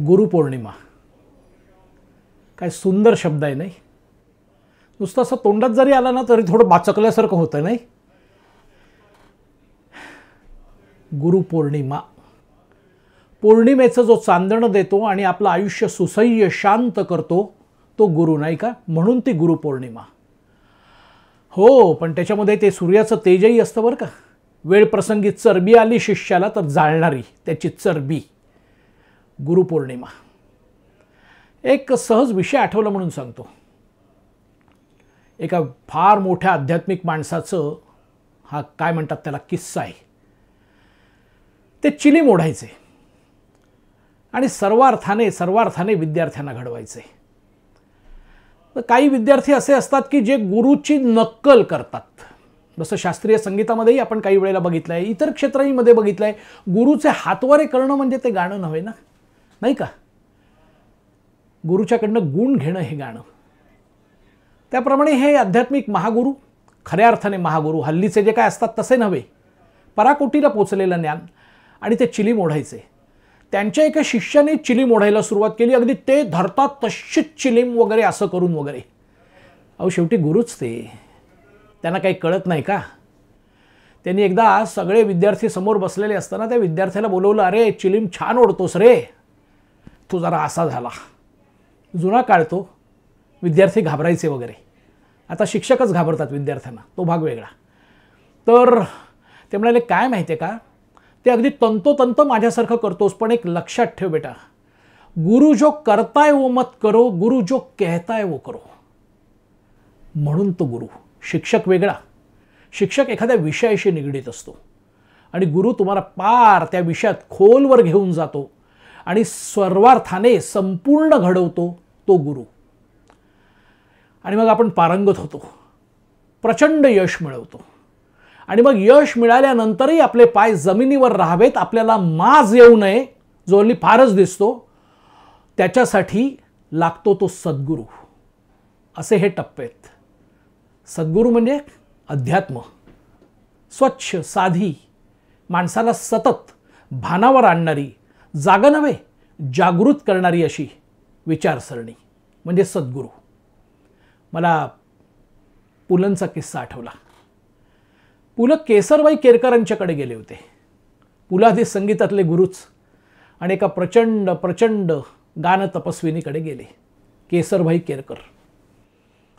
गुरुपौर्णिमा काय सुंदर शब्द आहे नाही. नुसतं असं तोंडात जरी आला ना तरी थोडं बाचकल्यासारखं होतं नाही. गुरुपौर्णिमा, पौर्णिमेचं जो चांदणं देतो आणि आपलं आयुष्य सुसह्य शांत करतो तो गुरु, नाही का? म्हणून ती गुरुपौर्णिमा. हो, पण त्याच्यामध्ये ते सूर्याचं तेजही असतं बरं का. वेळ प्रसंगी चरबी आली शिष्याला तर जाळणारी त्याची चरबी. गुरुपौर्णिमा. एक सहज विषय आठवला म्हणून सांगतो. एका फार मोठ्या आध्यात्मिक माणसाचं, हा काय म्हणतात त्याला, किस्सा आहे. ते चिलीम ओढायचे आणि सर्वार्थाने विद्यार्थ्यांना घडवायचे. तर काही विद्यार्थी असे असतात की जे गुरुची नक्कल करतात. जसं शास्त्रीय संगीतामध्येही आपण काही वेळेला बघितलं आहे, इतर क्षेत्राही मध्ये बघितलं आहे. गुरुचे हातवारे करणं म्हणजे ते गाणं नव्हे ना, नाही का? गुरुच्याकडनं गुण घेणं हे गाणं. त्याप्रमाणे हे आध्यात्मिक महागुरु, खऱ्या अर्थाने महागुरु, हल्लीचे जे काय असतात तसे नव्हे, पराकोटीला पोचलेलं ज्ञान. आणि ते चिलीम ओढायचे. त्यांच्या एका शिष्याने चिलीम ओढायला सुरुवात केली. अगदी ते धरतात तशीच चिलीम वगैरे असं करून वगैरे. अहो, शेवटी गुरुच ते, त्यांना काही कळत नाही का? त्यांनी एकदा सगळे विद्यार्थी समोर बसलेले असताना त्या विद्यार्थ्याला बोलवलं, अरे चिलीम छान ओढतोस रे, तू जरा असा झाला. जुना काळ तो, विद्यार्थी घाबरायचे वगैरे. आता शिक्षकच घाबरतात विद्यार्थ्यांना, तो भाग वेगळा. तर ते म्हणाले, काय माहिती आहे का, ते अगदी तंतोतंत माझ्यासारखं करतोस, पण एक लक्षात ठेव बेटा, गुरु जो करता है वो मत करो, गुरु जो कहता है वो करो. म्हणून तो गुरु. शिक्षक वेगळा. शिक्षक एखाद्या विषयाशी निगडीत असतो आणि गुरु तुम्हाला पार त्या विषयात खोलवर घेऊन जातो आणि सर्वार्थाने संपूर्ण घडवतो तो गुरु. आणि मग आपण पारंगत होतो, प्रचंड यश मिळवतो. आणि मग यश मिळाल्यानंतरही आपले पाय जमिनीवर राहावेत, आपल्याला माज येऊ नये, जो हल्ली फारच दिसतो, त्याच्यासाठी लागतो तो सद्गुरू. असे हे टप्पे आहेत. सद्गुरू म्हणजे अध्यात्म, स्वच्छ साधी, माणसाला सतत भानावर आणणारी, जागा नव्हे जागृत करणारी अशी विचारसरणी म्हणजे सद्गुरू. मला पुलंचा किस्सा आठवला. पु ल केसरबाई केरकरांच्याकडे गेले होते. पुलादी संगीतातले गुरुच आणि एका प्रचंड प्रचंड गान तपस्विनीकडे गेले. केसरबाई केरकर.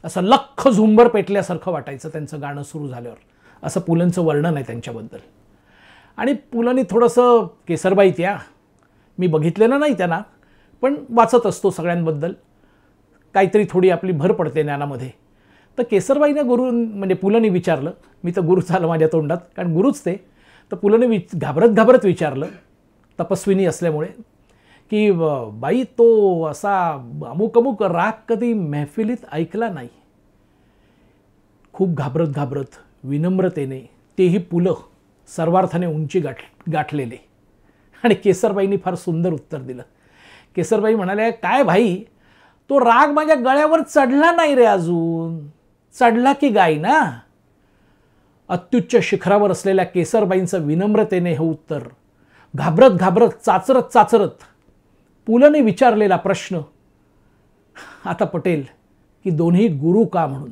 असं लख झुंबर पेटल्यासारखं वाटायचं त्यांचं गाणं सुरू झाल्यावर. असं पुलंचं वर्णन आहे त्यांच्याबद्दल. आणि पुलंनी थोडंसं, केसरबाई त्या मी बघितलेलं नाही त्यांना, पण वाचत असतो सगळ्यांबद्दल, काहीतरी थोडी आपली भर पडते ज्ञानामध्ये. तर केसरबाईने म्हणजे पुलंनी विचारलं, मी तर गुरु झालं माझ्या तोंडात, कारण गुरुच ते. तर पुलंनी घाबरत विचारलं, तपस्विनी असल्यामुळे, की बाई तो असा अमुक अमुक राग कधी महफिलीत ऐकला नाही. खूप घाबरत विनम्रतेने, तेही पुलं सर्वार्थाने उंची गाठलेले. आणि केसरबाईंनी फार सुंदर उत्तर दिलं. केसरबाई म्हणाल्या, काय भाई, तो राग माझ्या गळ्यावर चढला नाही रे अजून, चढला की गाई ना. अत्युच्च शिखरावर असलेल्या केसरबाईंचं विनम्रतेने हे उत्तर, घाबरत चाचरत पुलंने विचारलेला प्रश्न आता पटेल की दोन्ही गुरु का म्हणून.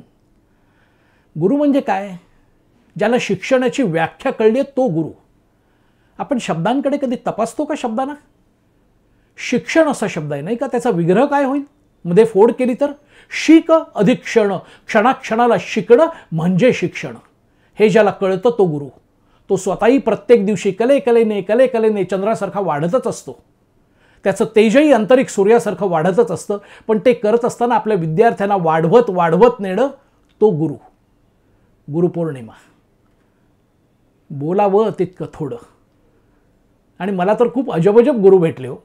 गुरु म्हणजे काय? ज्याला शिक्षणाची व्याख्या कळली आहे तो गुरु. आपण शब्दांकडे कधी तपासतो का शब्दांना? शिक्षण असा शब्द आहे नाही का, त्याचा विग्रह काय होईल मध्ये फोड केली तर? शिक अधिक क्षण, क्षणाक्षणाला शिकणं म्हणजे शिक्षण. हे ज्याला कळतं तो गुरु. तो स्वतःही प्रत्येक दिवशी कलेकलेने चंद्रासारखा वाढतच असतो. त्याचं तेजही आंतरिक सूर्यासारखं वाढतच असतं. पण ते करत असताना आपल्या विद्यार्थ्यांना वाढवत नेणं तो गुरु. गुरुपौर्णिमा. बोलावं तितकं थोडं. आणि मला तर खूप अजब गुरु भेटले हो.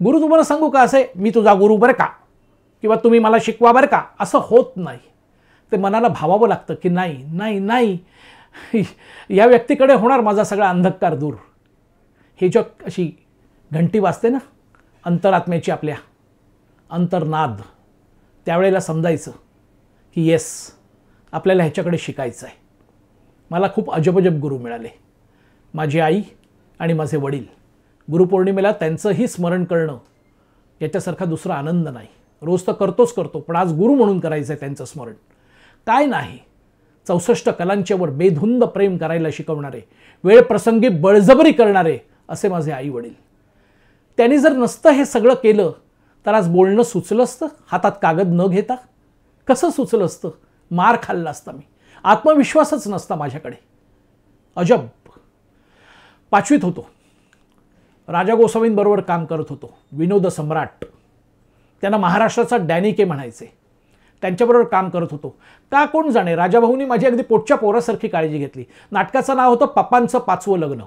गुरु तुम्हाला सांगू का, असे मी तुझा गुरु बरं का, किंवा तुम्ही मला शिकवा बरं का, असं होत नाही. ते मनाला भावावं लागतं की नाही या व्यक्तीकडे होणार माझा सगळा अंधकार दूर. हे जो अशी घंटी वाजते ना अंतरात्म्याची, आपल्या अंतर्नाद, त्यावेळेला समजायचं की येस, आपल्याला ह्याच्याकडे शिकायचं आहे. मला खूप अजब गुरु मिळाले. माझी आई आणि माझे वडील. गुरुपौर्णिमेला त्यांचंही स्मरण करणं याच्यासारखा दुसरा आनंद नाही. रोज तर करतो, पण आज गुरु म्हणून करायचं आहे त्यांचं स्मरण. काय नाही, 64 कलांच्यावर बेधुंद प्रेम करायला शिकवणारे, वेळ प्रसंगी बळजबरी करणारे असे माझे आई वडील. त्यांनी जर नसतं हे सगळं केलं तर आज बोलणं सुचलं असतं हातात कागद न घेता? कसं सुचलं असतं? मार खाल्ला असता मी, आत्मविश्वासच नसता माझ्याकडे. अजब. 5वीत होतो, राजा गोसावींबरोबर काम करत होतो. विनोद सम्राट, त्यांना महाराष्ट्राचा डॅनी के म्हणायचे. त्यांच्याबरोबर काम करत होतो. का कोण जाणे, राजाभाऊंनी माझी अगदी पोटच्या पोरासारखी काळजी घेतली. नाटकाचं नाव होतं पप्पांचं 5वं लग्न.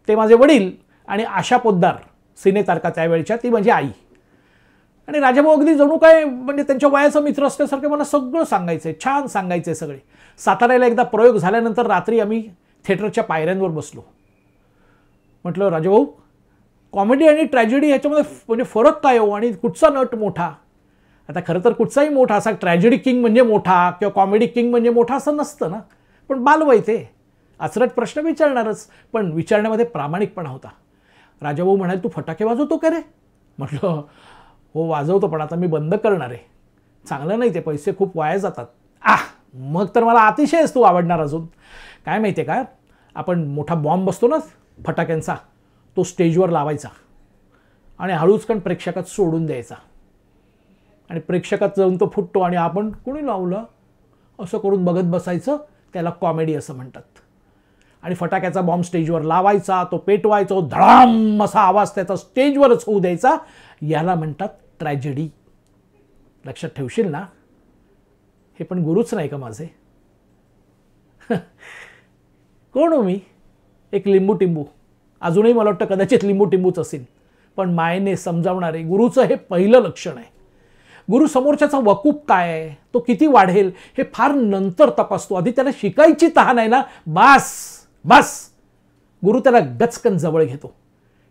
ते माझे वडील आणि आशा पोद्दार, सिनेतारका त्यावेळच्या, ती माझी आई. आणि राजाभाऊ अगदी जणू काय म्हणजे त्यांच्या वयाचा मित्र असल्यासारखे मला सगळं सांगायचे, छान सांगायचे सगळे. साताऱ्याला एकदा प्रयोग झाल्यानंतर रात्री आम्ही थिएटरच्या पायऱ्यांवर बसलो. म्हटलं, राजाभाऊ, कॉमेडी आणि ट्रॅजेडी ह्याच्यामध्ये म्हणजे फरक काय हो, आणि कुठचा नट मोठा? आता खरं तर कुठचाही मोठा असा ट्रॅजेडी किंग म्हणजे मोठा किंवा कॉमेडी किंग म्हणजे मोठा असं नसतं ना. पण बालवय ते, अचरट प्रश्न विचारणारच, पण विचारण्यामध्ये प्रामाणिकपणा होता. राजाभाऊ म्हणाले, तू फटाके वाजवतो का रे? म्हटलं, हो वाजवतो, पण आता मी बंद करणार आहे. चांगलं नाही ते, पैसे खूप वाया जातात. मग तर मला अतिशयच तू आवडणार अजून. काय माहिती आहे का, आपण मोठा बॉम्ब बसतो ना फटाक्यांचा, तो स्टेजवर लावायचा आणि हळूचकण प्रेक्षकात सोडून द्यायचा. आणि प्रेक्षकात जाऊन तो फुटतो आणि आपण कोणी लावलं असं करून बघत बसायचं. त्याला कॉमेडी असं म्हणतात. आणि फटाक्याचा बॉम्ब स्टेजवर लावायचा, तो पेटवायचा, धडाम असा आवाज त्याचा स्टेजवरच होऊ द्यायचा. याला म्हणतात ट्रॅजेडी. लक्षात ठेवशील ना? हे पण गुरुच नाही का माझे? कोण हो मी? एक लिंबू टिंबू. अजूनही मला वाटतं कदाचित लिंबू टिंबूच असेल. पण मायेने समजावणारे गुरुचं हे पहिलं लक्षण आहे. गुरु समोरच्याचा वकूफ काय आहे, तो किती वाढेल हे फार नंतर तपासतो. आधी त्याला शिकायची तहान आहे ना, बस गुरु त्याला गचकन जवळ घेतो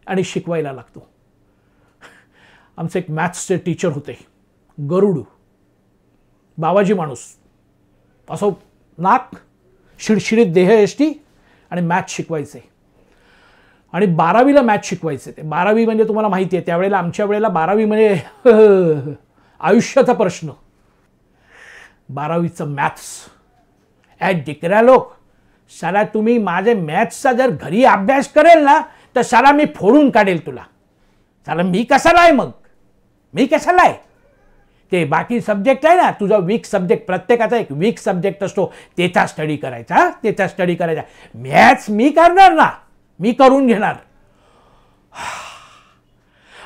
आणि शिकवायला लागतो. आमचे एक मॅथ्सचे टीचर होते, गरुड, बाबाजी माणूस, असं नाक, शिडशिडीत देहयष्टी, आणि मॅथ्स शिकवायचे. आणि 12वीला मॅथ्स शिकवायचे ते. 12वी म्हणजे तुम्हाला माहिती आहे, त्यावेळेला आमच्या वेळेला 12वी म्हणजे आयुष्याचा प्रश्न. 12वीचं मॅथ्स. डिकऱ्या लोक, साला तुम्ही माझे मॅथ्सचा जर घरी अभ्यास करेल ना तर साला मी फोडून काढेल तुला. साला मी कशाला आहे मग? मी कशाला आहे? ते बाकी सब्जेक्ट आहे ना, तुझा वीक सब्जेक्ट, प्रत्येकाचा एक वीक सब्जेक्ट असतो, त्याचा स्टडी करायचा, त्याचा स्टडी करायचा. मॅथ्स मी करणार ना, मी करून घेणार.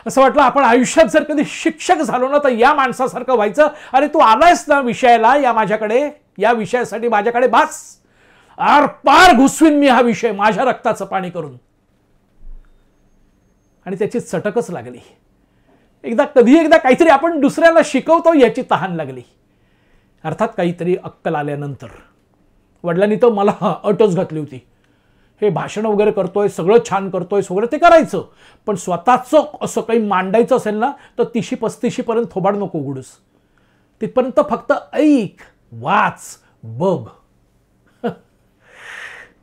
असं वाटलं आपण आयुष्यात जर कधी शिक्षक झालो ना तर या माणसासारखं व्हायचं. अरे तू आलायस ना विषयाला, या माझ्याकडे, या विषयासाठी माझ्याकडे, बस आर पार घुसवीन मी हा विषय माझ्या रक्ताचं पाणी करून. आणि त्याची चटकच लागली. कधी एकदा काहीतरी आपण दुसऱ्याला शिकवतो याची तहान लागली. अर्थात काहीतरी अक्कल आल्यानंतर. वडिलांनी तर मला अटच घातली होती. हे भाषण वगैरे करतोय, सगळं छान करतोय, सगळं ते करायचं, पण स्वतःचं असं काही मांडायचं असेल ना तर 30-35 पर्यंत थोबाड नको उघडूस. तिथपर्यंत फक्त ऐक, वाच, बघ.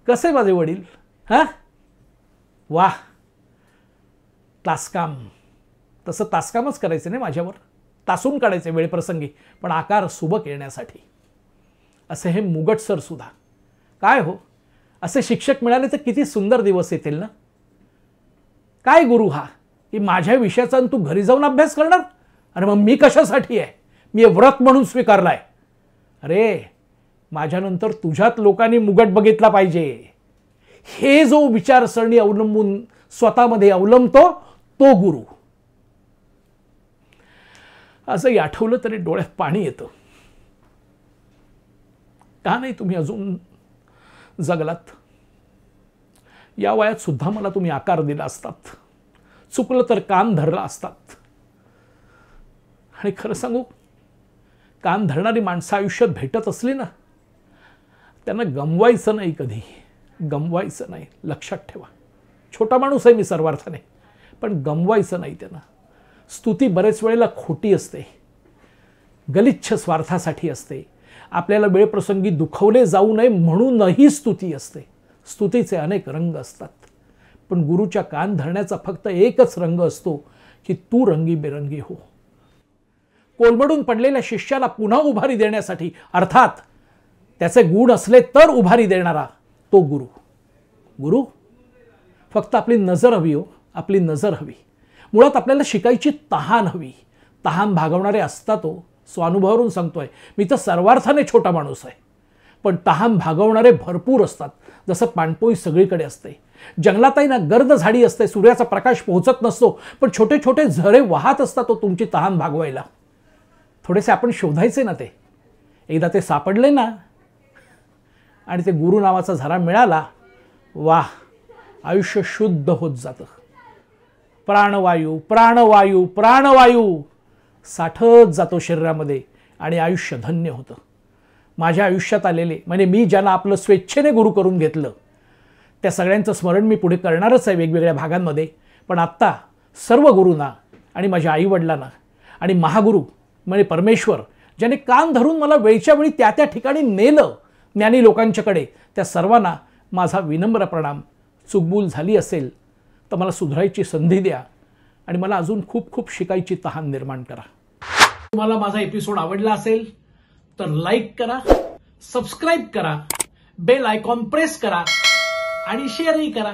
कसे माझे वडील? वाह, तासकाम. तसं तासकामच करायचं नाही माझ्यावर, तासून काढायचे वेळप्रसंगी, पण आकार सुबक येण्यासाठी. असे हे मुगट सर सुद्धा. काय हो, असे शिक्षक मिळाले तर किती सुंदर दिवस येतील ना. काय गुरु हा, की माझ्या विषयाचा तू घरी जाऊन अभ्यास करणार? अरे मग मी कशासाठी आहे? मी व्रत म्हणून स्वीकारलाय. अरे माझ्यानंतर तुझ्यात लोकांनी मुगट बघितला पाहिजे. हे जो विचारसरणी अवलंबून स्वतःमध्ये अवलंबतो तो गुरु. असंही आठवलं तरी डोळ्यात पाणी येतं. का नाही तुम्ही अजून जगलात? या वयात सुद्धा मला तुम्ही आकार दिला असतात, चुकलं तर कान धरला असतात. आणि खरं सांगू, कान धरणारी माणसं आयुष्यात भेटत असली ना, त्यांना गमवायचं नाही, कधी गमवायचं नाही. लक्षात ठेवा. छोटा माणूस आहे मी सर्वार्थाने, पण गमवायचं नाही त्यांना. स्तुती बरेच वेळेला खोटी असते, गलिच्छ स्वार्थासाठी असते. आपल्याला वेळप्रसंगी दुखवले जाऊ नये म्हणूनही स्तुती असते. स्तुतीचे अनेक रंग असतात, पण गुरुच्या कान धरण्याचा फक्त एकच रंग असतो की तू रंगीबेरंगी हो. कोलमडून पडलेल्या शिष्याला पुन्हा उभारी देण्यासाठी, अर्थात त्याचे गुण असले तर उभारी देणारा तो गुरु. गुरु फक्त आपली नजर हवी हो, आपली नजर हवी. मुळात आपल्याला शिकायची तहान हवी. तहान भागवणारे असतात हो. स्वानुभवावरून सांगतोय मी. तर सर्वार्थाने छोटा माणूस आहे, पण तहान भागवणारे भरपूर असतात. जसं पाणपोई सगळीकडे असते. जंगलातही ना गर्द झाडी असते, सूर्याचा प्रकाश पोहोचत नसतो, पण छोटे छोटे झरे वाहत असतात तो तुमची तहान भागवायला. थोडेसे आपण शोधायचे ना ते. एकदा ते सापडले ना आणि ते गुरु नावाचा झरा मिळाला, वाह, आयुष्य शुद्ध होत जातं. प्राणवायू प्राणवायू प्राणवायू साठत जातो शरीरामध्ये आणि आयुष्य धन्य होतं. माझ्या आयुष्यात आलेले, म्हणजे मी ज्यांना आपलं स्वेच्छेने गुरु करून घेतलं, त्या सगळ्यांचं स्मरण मी पुढे करणारच आहे वेगवेगळ्या भागांमध्ये. पण आत्ता सर्व गुरूंना आणि माझ्या आईवडिलांना आणि महागुरू म्हणजे परमेश्वर, ज्याने कान धरून मला वेळच्या वेळी त्या त्या ठिकाणी नेलं ज्ञानी लोकांच्याकडे, त्या सर्वांना माझा विनम्र प्रणाम. चूकभूल झाली असेल तर मला सुधारायची संधी द्या आणि मला अजून खूप खूप शिकायची तहान निर्माण करा. तुम्हाला माझा एपिसोड आवडला असेल तर लाईक करा, सबस्क्राईब करा, बेल आयकॉन प्रेस करा आणि शेअरही करा.